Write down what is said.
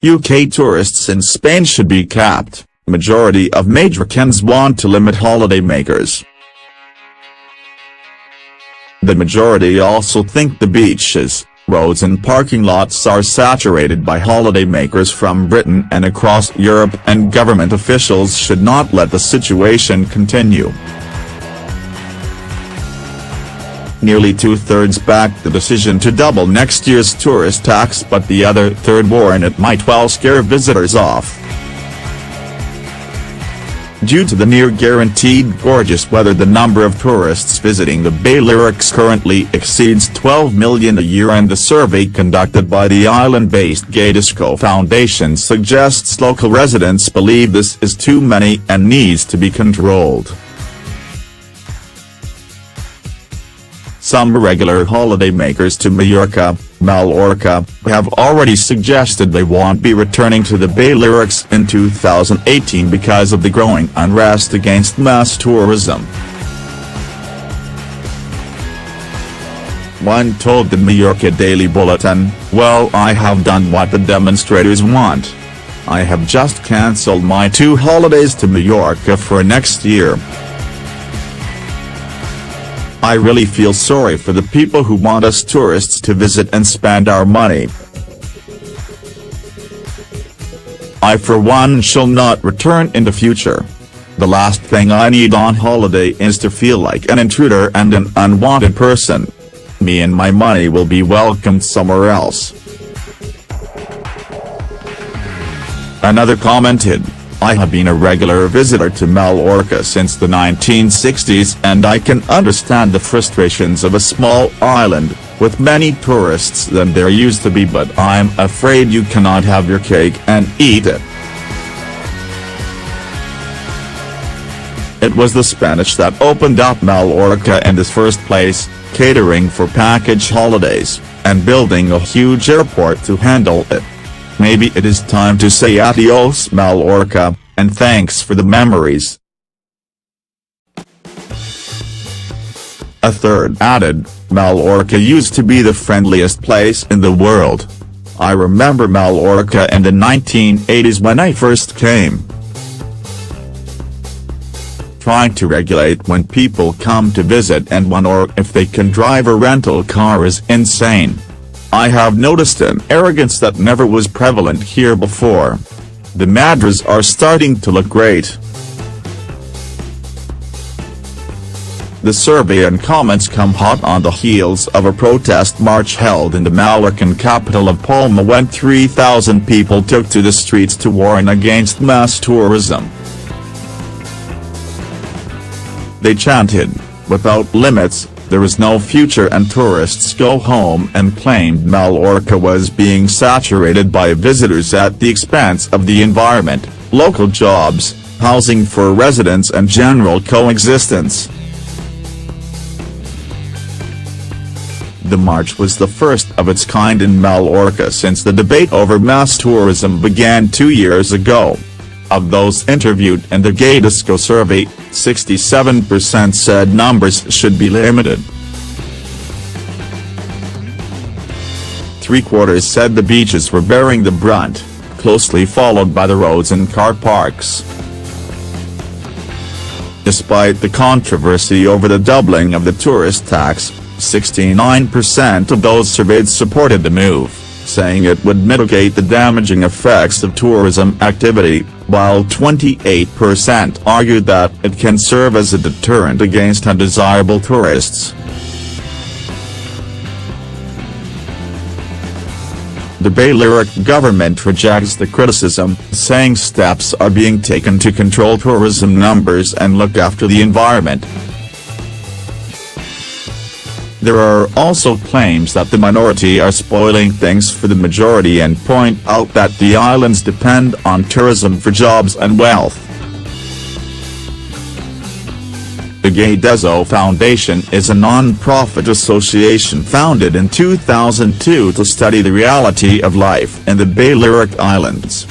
UK tourists in Spain should be capped. Majority of Majorcans want to limit holidaymakers. The majority also think the beaches, roads and parking lots are saturated by holidaymakers from Britain and across Europe, and government officials should not let the situation continue. Nearly two-thirds backed the decision to double next year's tourist tax, but the other third warn it might well scare visitors off. Due to the near-guaranteed gorgeous weather, the number of tourists visiting the Balearics currently exceeds 12 million a year, and the survey conducted by the island-based Gay Disco Foundation suggests local residents believe this is too many and needs to be controlled. Some regular holidaymakers to Majorca have already suggested they won't be returning to the Balearics in 2018 because of the growing unrest against mass tourism. One told the Majorca Daily Bulletin, "Well, I have done what the demonstrators want. I have just cancelled my 2 holidays to Majorca for next year. I really feel sorry for the people who want us tourists to visit and spend our money. I for one shall not return in the future. The last thing I need on holiday is to feel like an intruder and an unwanted person. Me and my money will be welcomed somewhere else." Another commented, "I have been a regular visitor to Majorca since the 1960s, and I can understand the frustrations of a small island, with many tourists than there used to be, but I'm afraid you cannot have your cake and eat it." It was the Spanish that opened up Majorca in the first place, catering for package holidays, and building a huge airport to handle it. Maybe it is time to say adios Majorca, and thanks for the memories. A third added, "Majorca used to be the friendliest place in the world. I remember Majorca in the 1980s when I first came. Trying to regulate when people come to visit and when or if they can drive a rental car is insane. I have noticed an arrogance that never was prevalent here before. The Madras are starting to look great." The survey and comments come hot on the heels of a protest march held in the Mallorcan capital of Palma when 3,000 people took to the streets to warn against mass tourism. They chanted, "Without limits, there is no future and tourists go home," and claimed Majorca was being saturated by visitors at the expense of the environment, local jobs, housing for residents and general coexistence. The march was the first of its kind in Majorca since the debate over mass tourism began 2 years ago. Of those interviewed in the Gay Disco survey, 67% said numbers should be limited. 3/4 said the beaches were bearing the brunt, closely followed by the roads and car parks. Despite the controversy over the doubling of the tourist tax, 69% of those surveyed supported the move, saying it would mitigate the damaging effects of tourism activity, while 28% argued that it can serve as a deterrent against undesirable tourists. The Balearic government rejects the criticism, saying steps are being taken to control tourism numbers and look after the environment. There are also claims that the minority are spoiling things for the majority and point out that the islands depend on tourism for jobs and wealth. The Gay Disco Foundation is a non-profit association founded in 2002 to study the reality of life in the Balearic Islands.